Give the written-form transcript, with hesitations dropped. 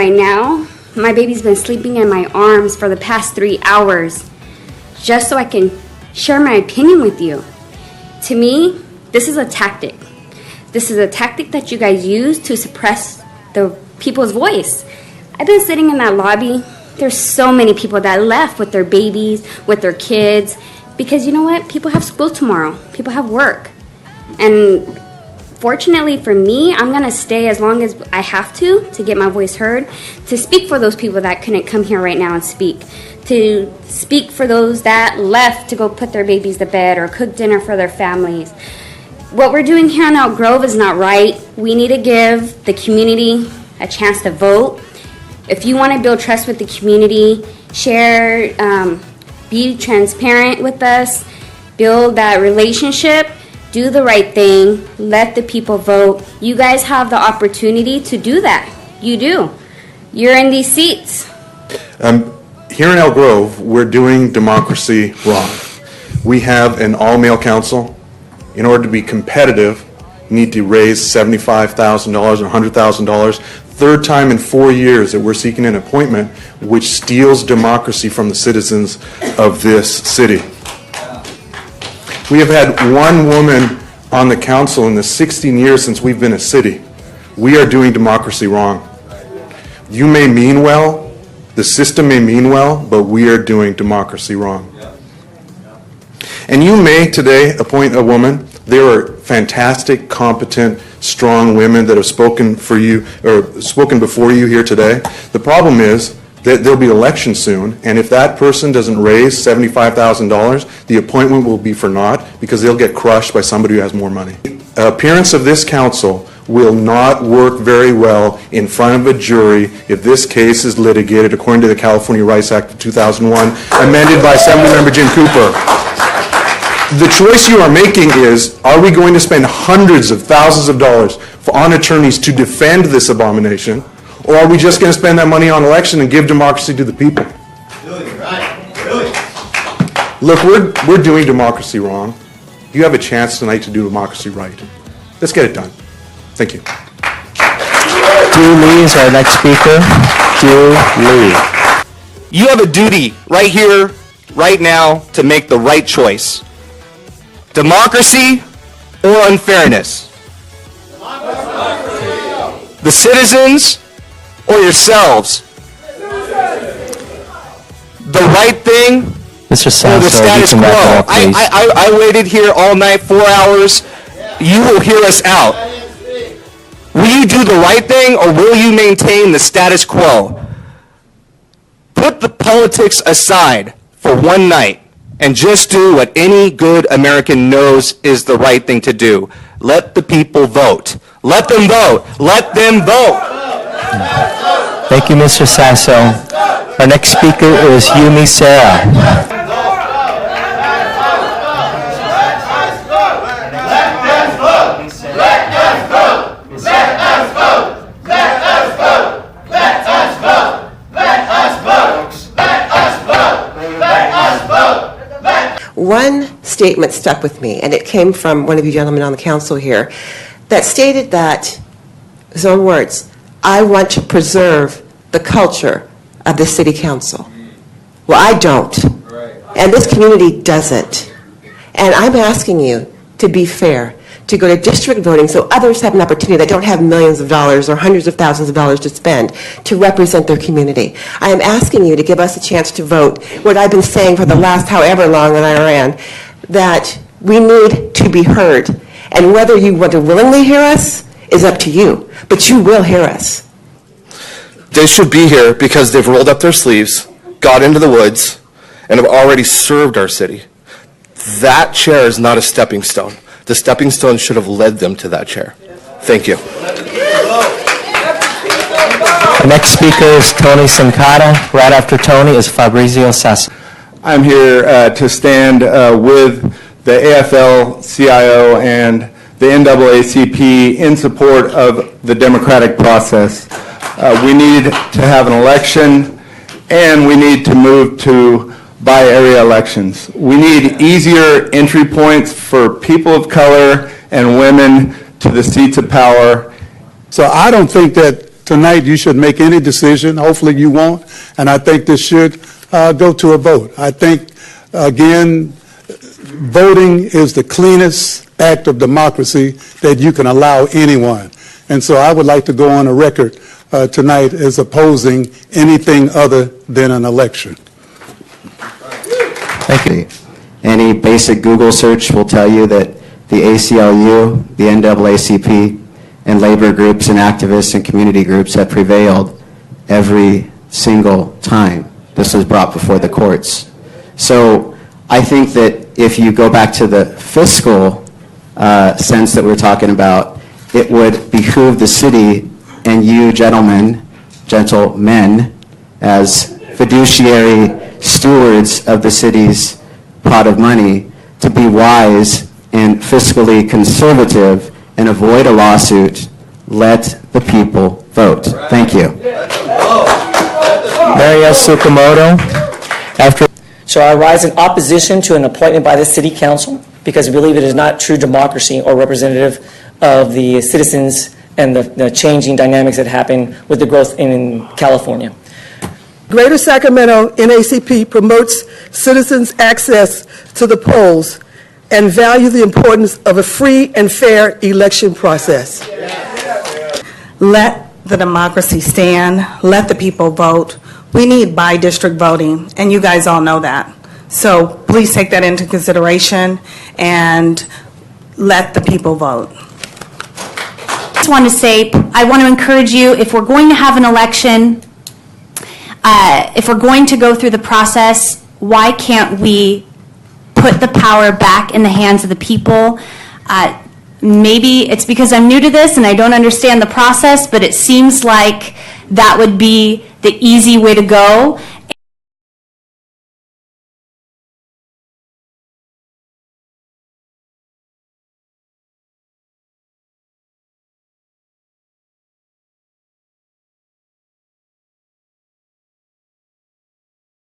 right now, my baby's been sleeping in my arms for the past 3 hours just so I can share my opinion with you. To me, this is a tactic. This is a tactic that you guys use to suppress the people's voice. I've been sitting in that lobby. There's so many people that left with their babies, with their kids, because you know what? People have school tomorrow. People have work. And fortunately for me, I'm going to stay as long as I have to get my voice heard, to speak for those people that couldn't come here right now and speak, to speak for those that left to go put their babies to bed or cook dinner for their families. What we're doing here in Elk Grove is not right. We need to give the community a chance to vote. If you want to build trust with the community, share, be transparent with us, build that relationship, do the right thing, let the people vote. You guys have the opportunity to do that. You do. You're in these seats. Here in Elk Grove, we're doing democracy wrong. We have an all-male council. In order to be competitive, you need to raise $75,000 or $100,000. Third time in 4 years that we're seeking an appointment which steals democracy from the citizens of this city. We have had one woman on the council in the 16 years since we've been a city. We are doing democracy wrong. You may mean well, the system may mean well, but we are doing democracy wrong. And you may today appoint a woman. There are fantastic, competent, strong women that have spoken for you or spoken before you here today. The problem is that there'll be election soon, and if that person doesn't raise $75,000, the appointment will be for naught because they'll get crushed by somebody who has more money. Appearance of this council will not work very well in front of a jury if this case is litigated according to the California Rights Act of 2001, amended by Assemblymember Jim Cooper. The choice you are making is, are we going to spend hundreds of thousands of dollars on attorneys to defend this abomination, or are we just going to spend that money on election and give democracy to the people? Look, we're doing democracy wrong. You have a chance tonight to do democracy right. Let's get it done. Thank you. Drew Lee is our next speaker. Drew Lee. You have a duty right here, right now, to make the right choice. Democracy or unfairness? Democracy. The citizens or yourselves? The right thing Mr. or the status quo? I waited here all night, 4 hours. You will hear us out. Will you do the right thing or will you maintain the status quo? Put the politics aside for one night and just do what any good American knows is the right thing to do. Let the people vote. Let them vote. Let them vote. Thank you, Mr. Sasso. Our next speaker is Yumi Sarah. One statement stuck with me, and it came from one of you gentlemen on the council here, that stated that, his own words, I want to preserve the culture of the city council. Well, I don't. And this community doesn't. And I'm asking you to be fair, to go to district voting so others have an opportunity that don't have millions of dollars or hundreds of thousands of dollars to spend to represent their community. I am asking you to give us a chance to vote what I've been saying for the last however long that I ran, that we need to be heard. And whether you want to willingly hear us is up to you, but you will hear us. They should be here because they've rolled up their sleeves, got into the woods, and have already served our city. That chair is not a stepping stone. The stepping stone should have led them to that chair. Thank you. The next speaker is Tony Sincata. Right after Tony is Fabrizio Sasso. I'm here to stand with the AFL-CIO and the NAACP in support of the democratic process. We need to have an election, and we need to move to by-area elections. We need easier entry points for people of color and women to the seats of power. So I don't think that tonight you should make any decision. Hopefully you won't, and I think this should go to a vote. I think, again, voting is the cleanest act of democracy that you can allow anyone. And so I would like to go on a record tonight as opposing anything other than an election. Thank you. Any basic Google search will tell you that the ACLU, the NAACP, and labor groups and activists and community groups have prevailed every single time this was brought before the courts. So I think that if you go back to the fiscal sense that we're talking about, it would behoove the city and you gentlemen, as fiduciary stewards of the city's pot of money, to be wise and fiscally conservative and avoid a lawsuit. Let the people vote. Thank you. Mario Tsukamoto. So I rise in opposition to an appointment by the City Council because I believe it is not true democracy or representative of the citizens and the changing dynamics that happen with the growth in California. Greater Sacramento NAACP promotes citizens' access to the polls and value the importance of a free and fair election process. Let the democracy stand. Let the people vote. We need by-district voting, and you guys all know that. So please take that into consideration and let the people vote. I just want to say, I want to encourage you, if we're going to have an election, if we're going to go through the process, why can't we put the power back in the hands of the people? Maybe it's because I'm new to this and I don't understand the process, but it seems like that would be the easy way to go.